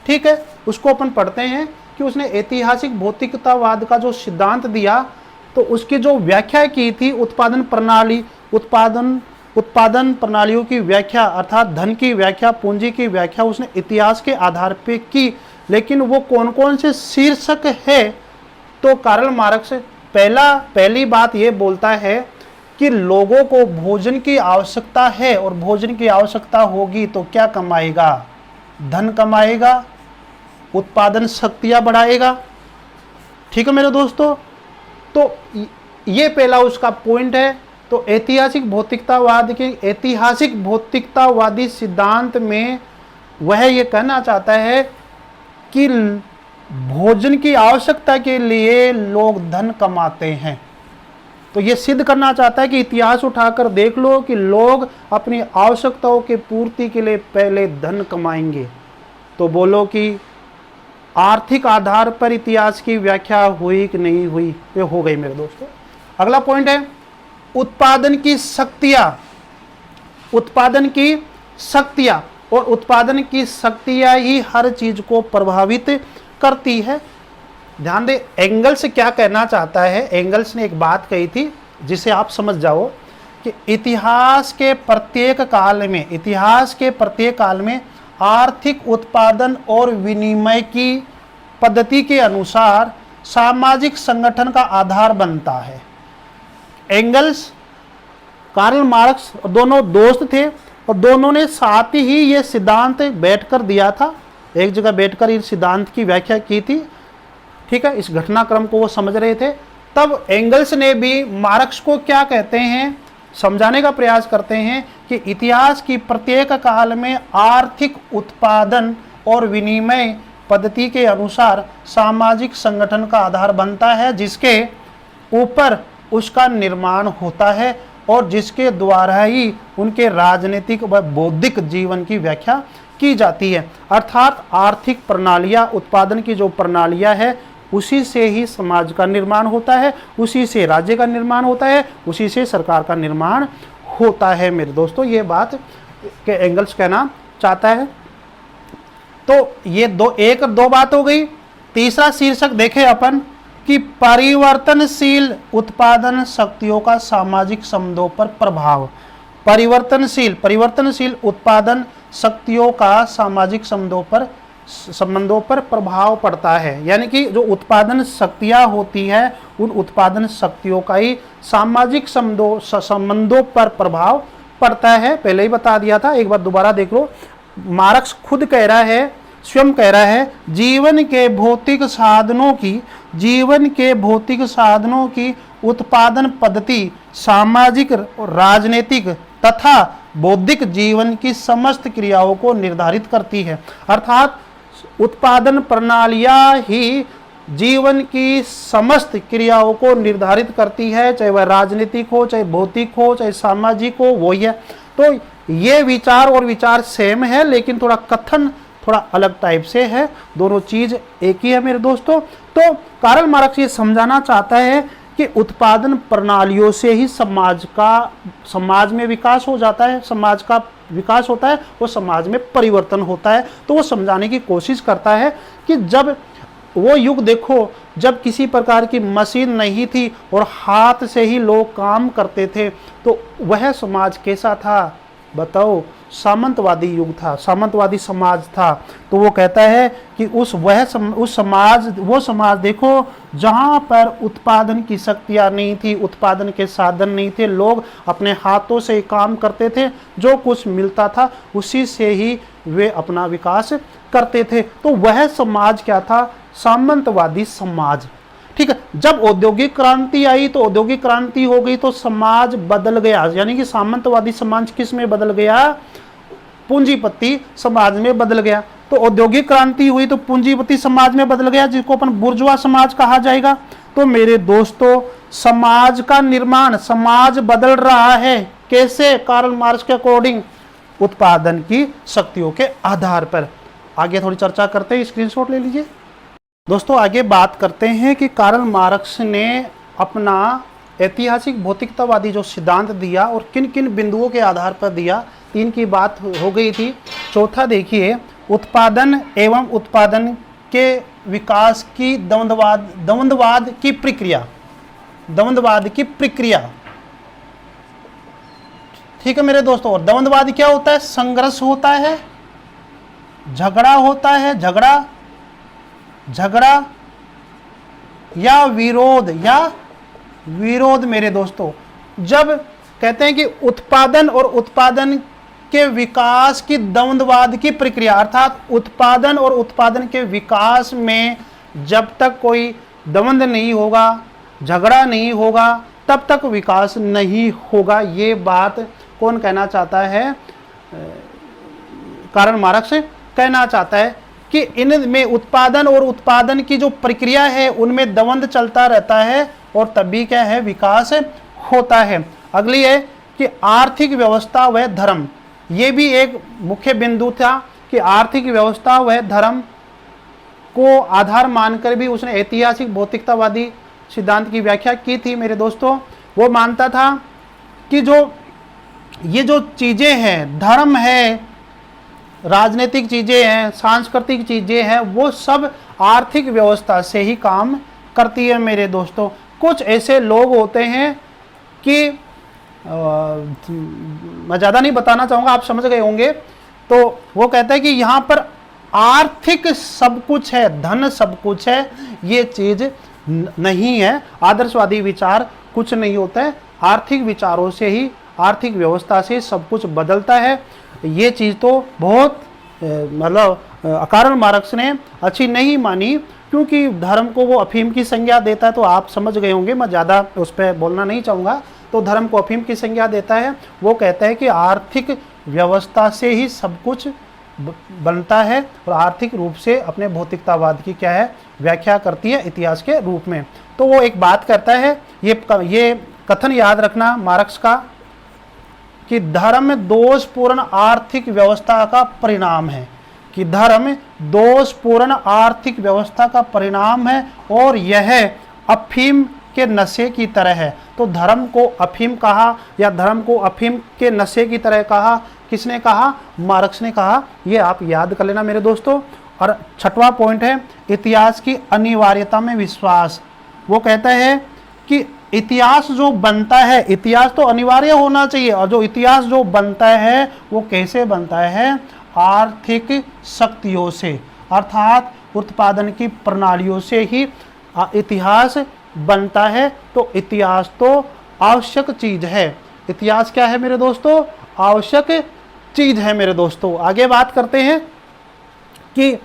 ठीक है, उसको अपन पढ़ते हैं कि उसने ऐतिहासिक भौतिकतावाद का जो सिद्धांत दिया, तो उसकी जो व्याख्या की थी उत्पादन प्रणालियों की व्याख्या, अर्थात धन की व्याख्या, पूंजी की व्याख्या उसने इतिहास के आधार पे की। लेकिन वो कौन कौन से शीर्षक है? तो कार्ल मार्क्स पहली बात ये बोलता है कि लोगों को भोजन की आवश्यकता है, और भोजन की आवश्यकता होगी तो क्या कमाएगा? धन कमाएगा, उत्पादन शक्तियां बढ़ाएगा। ठीक है मेरे दोस्तों, तो ये पहला उसका पॉइंट है। तो ऐतिहासिक भौतिकतावादी सिद्धांत में वह ये कहना चाहता है कि भोजन की आवश्यकता के लिए लोग धन कमाते हैं। तो ये सिद्ध करना चाहता है कि इतिहास उठाकर देख लो कि लोग अपनी आवश्यकताओं की पूर्ति के लिए पहले धन कमाएंगे, तो बोलो कि आर्थिक आधार पर इतिहास की व्याख्या हुई कि नहीं हुई? ये हो गई मेरे दोस्तों। अगला पॉइंट है उत्पादन की शक्तियां। उत्पादन की शक्तियां, और उत्पादन की शक्तियां ही हर चीज को प्रभावित करती है। ध्यान दे, एंगल्स क्या कहना चाहता है। एंगल्स ने एक बात कही थी जिसे आप समझ जाओ कि इतिहास के प्रत्येक काल में आर्थिक उत्पादन और विनिमय की पद्धति के अनुसार सामाजिक संगठन का आधार बनता है। एंगल्स, कार्ल मार्क्स दोनों दोस्त थे और दोनों ने साथ ही ये सिद्धांत बैठकर दिया था, एक जगह बैठकर इस सिद्धांत की व्याख्या की थी। ठीक है, इस घटनाक्रम को वो समझ रहे थे। तब एंगल्स ने भी मार्क्स को क्या कहते हैं, समझाने का प्रयास करते हैं कि इतिहास की प्रत्येक काल में आर्थिक उत्पादन और विनिमय पद्धति के अनुसार सामाजिक संगठन का आधार बनता है, जिसके ऊपर उसका निर्माण होता है और जिसके द्वारा ही उनके राजनीतिक व बौद्धिक जीवन की व्याख्या की जाती है। अर्थात आर्थिक प्रणालियां, उत्पादन की जो प्रणालियां है, उसी से ही समाज का निर्माण होता है, उसी से राज्य का निर्माण होता है, उसी से सरकार का निर्माण होता है। मेरे दोस्तों, ये बात के एंगल्स कहना चाहता है। तो ये दो बात हो गई। तीसरा शीर्षक देखें अपन कि परिवर्तनशील उत्पादन शक्तियों का सामाजिक संबंधों पर प्रभाव। परिवर्तनशील उत्पादन शक्तियों का सामाजिक संबंधों पर प्रभाव पड़ता है। यानी कि जो उत्पादन शक्तियां होती है, उन उत्पादन शक्तियों का ही सामाजिक संबंधों पर प्रभाव पड़ता है। पहले ही बता दिया था, एक बार दोबारा देख लो। मार्क्स खुद कह रहा है, स्वयं कह रहा है, जीवन के भौतिक साधनों की उत्पादन पद्धति सामाजिक, राजनीतिक तथा बौद्धिक जीवन की समस्त क्रियाओं को निर्धारित करती है। अर्थात उत्पादन प्रणालियां ही जीवन की समस्त क्रियाओं को निर्धारित करती है, चाहे वह राजनीतिक हो, चाहे भौतिक हो, चाहे सामाजिक हो, वही है। तो ये विचार और विचार सेम है, लेकिन थोड़ा कथन थोड़ा अलग टाइप से है, दोनों चीज एक ही है मेरे दोस्तों। तो कार्ल मार्क्स ये समझाना चाहता है कि उत्पादन प्रणालियों से ही समाज में विकास हो जाता है, समाज का विकास होता है, वो समाज में परिवर्तन होता है। तो वो समझाने की कोशिश करता है कि जब वो युग देखो, जब किसी प्रकार की मशीन नहीं थी और हाथ से ही लोग काम करते थे, तो वह समाज कैसा था बताओ? सामंतवादी युग था, सामंतवादी समाज था। तो वो कहता है कि वो समाज देखो जहाँ पर उत्पादन की शक्तियाँ नहीं थी, उत्पादन के साधन नहीं थे, लोग अपने हाथों से काम करते थे, जो कुछ मिलता था उसी से ही वे अपना विकास करते थे। तो वह समाज क्या था? सामंतवादी समाज। ठीक है, जब औद्योगिक क्रांति आई तो औद्योगिक क्रांति हो गई तो समाज बदल गया। यानी कि सामंतवादी समाज किस में बदल गया? पूंजीपति समाज में बदल गया। तो औद्योगिक क्रांति हुई तो पूंजीपति समाज में बदल गया, जिसको अपन बुर्जुआ समाज कहा जाएगा। तो मेरे दोस्तों, समाज का निर्माण, समाज बदल रहा है कैसे? कार्ल मार्क्स के अकॉर्डिंग उत्पादन की शक्तियों के आधार पर। आगे थोड़ी चर्चा करते हैं, स्क्रीनशॉट ले लीजिए दोस्तों। आगे बात करते हैं कि कार्ल मार्क्स ने अपना ऐतिहासिक भौतिकतावादी जो सिद्धांत दिया और किन किन बिंदुओं के आधार पर दिया। 3 की बात हो गई थी। चौथा देखिए, उत्पादन एवं उत्पादन के विकास की द्वंद्ववाद की प्रक्रिया। ठीक है मेरे दोस्तों, और द्वंद्ववाद क्या होता है? संघर्ष होता है, झगड़ा होता है, झगड़ा या विरोध मेरे दोस्तों। जब कहते हैं कि उत्पादन और उत्पादन के विकास की द्वंद्ववाद की प्रक्रिया, अर्थात उत्पादन और उत्पादन के विकास में जब तक कोई द्वंद्व नहीं होगा, झगड़ा नहीं होगा, तब तक विकास नहीं होगा। ये बात कौन कहना चाहता है? कार्ल मार्क्स कहना चाहता है कि इनमें उत्पादन और उत्पादन की जो प्रक्रिया है उनमें द्वंद्व चलता रहता है और तभी क्या है? विकास होता है। अगली है कि आर्थिक व्यवस्था व धर्म। ये भी एक मुख्य बिंदु था कि आर्थिक व्यवस्था व धर्म को आधार मानकर भी उसने ऐतिहासिक भौतिकतावादी सिद्धांत की व्याख्या की थी मेरे दोस्तों। वो मानता था कि ये जो चीज़ें हैं, धर्म है, राजनीतिक चीज़ें हैं, सांस्कृतिक चीज़ें हैं, वो सब आर्थिक व्यवस्था से ही काम करती है मेरे दोस्तों। कुछ ऐसे लोग होते हैं कि मैं ज़्यादा नहीं बताना चाहूँगा, आप समझ गए होंगे। तो वो कहता है कि यहाँ पर आर्थिक सब कुछ है, धन सब कुछ है, ये चीज़ नहीं है। आदर्शवादी विचार कुछ नहीं होता है, आर्थिक विचारों से ही, आर्थिक व्यवस्था से सब कुछ बदलता है। ये चीज़ तो बहुत मतलब कार्ल मार्क्स ने अच्छी नहीं मानी, क्योंकि धर्म को वो अफीम की संज्ञा देता है। तो आप समझ गए होंगे, मैं ज़्यादा उस पर बोलना नहीं चाहूँगा। तो धर्म को अफीम की संज्ञा देता है। वो कहता है कि आर्थिक व्यवस्था से ही सब कुछ बनता है और आर्थिक रूप से अपने भौतिकतावाद की क्या है, व्याख्या करती है इतिहास के रूप में। तो वो एक बात करता है, ये कथन याद रखना मार्क्स का, कि धर्म दोषपूर्ण आर्थिक व्यवस्था का परिणाम है, कि धर्म दोषपूर्ण आर्थिक व्यवस्था का परिणाम है और यह अफीम के नशे की तरह है। तो धर्म को अफीम कहा या धर्म को अफीम के नशे की तरह कहा, किसने कहा? मार्क्स ने कहा। ये आप याद कर लेना मेरे दोस्तों। और छठवां पॉइंट है इतिहास की अनिवार्यता में विश्वास। वो कहता है कि इतिहास जो बनता है, इतिहास तो अनिवार्य होना चाहिए, और जो इतिहास जो बनता है वो कैसे बनता है? आर्थिक शक्तियों से, अर्थात उत्पादन की प्रणालियों से ही इतिहास बनता है। तो इतिहास तो आवश्यक चीज है। इतिहास क्या है मेरे दोस्तों? आवश्यक चीज है मेरे दोस्तों। आगे बात करते हैं कि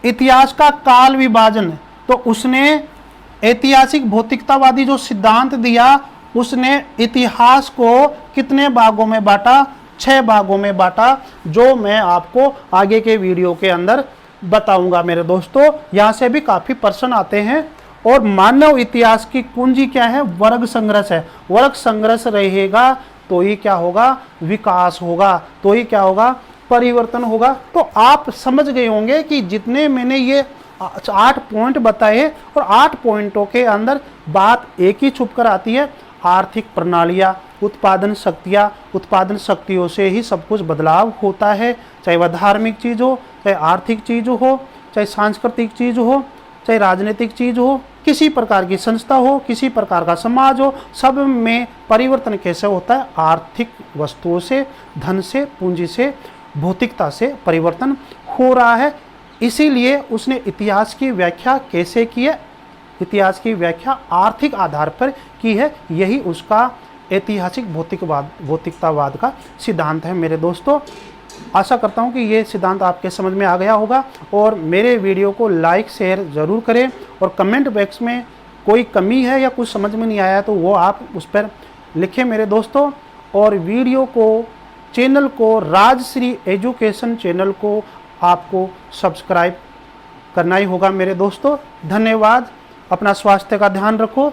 इतिहास का काल विभाजन, तो उसने ऐतिहासिक भौतिकतावादी जो सिद्धांत दिया, उसने इतिहास को कितने भागों में बांटा? 6 भागों में बांटा, जो मैं आपको आगे के वीडियो के अंदर बताऊंगा मेरे दोस्तों। यहाँ से भी काफ़ी प्रश्न आते हैं। और मानव इतिहास की कुंजी क्या है? वर्ग संघर्ष है। वर्ग संघर्ष रहेगा तो ही क्या होगा? विकास होगा, तो ही क्या होगा? परिवर्तन होगा। तो आप समझ गए होंगे कि जितने मैंने ये 8 पॉइंट बताए, और 8 पॉइंटों के अंदर बात एक ही छुप कर आती है, आर्थिक प्रणालियाँ, उत्पादन शक्तियाँ, उत्पादन शक्तियों से ही सब कुछ बदलाव होता है। चाहे वह धार्मिक चीज़ हो, चाहे आर्थिक चीज़ हो, चाहे सांस्कृतिक चीज़ हो, चाहे राजनीतिक चीज़ हो, किसी प्रकार की संस्था हो, किसी प्रकार का समाज हो, सब में परिवर्तन कैसे होता है? आर्थिक वस्तुओं से, धन से, पूंजी से, भौतिकता से परिवर्तन हो रहा है। इसीलिए उसने इतिहास की व्याख्या कैसे की है? इतिहास की व्याख्या आर्थिक आधार पर की है। यही उसका ऐतिहासिक भौतिकतावाद का सिद्धांत है मेरे दोस्तों। आशा करता हूं कि ये सिद्धांत आपके समझ में आ गया होगा। और मेरे वीडियो को लाइक शेयर ज़रूर करें, और कमेंट बॉक्स में कोई कमी है या कुछ समझ में नहीं आया तो वो आप उस पर लिखें मेरे दोस्तों। और वीडियो को, चैनल को, राजश्री एजुकेशन चैनल को आपको सब्सक्राइब करना ही होगा मेरे दोस्तों। धन्यवाद। अपना स्वास्थ्य का ध्यान रखो।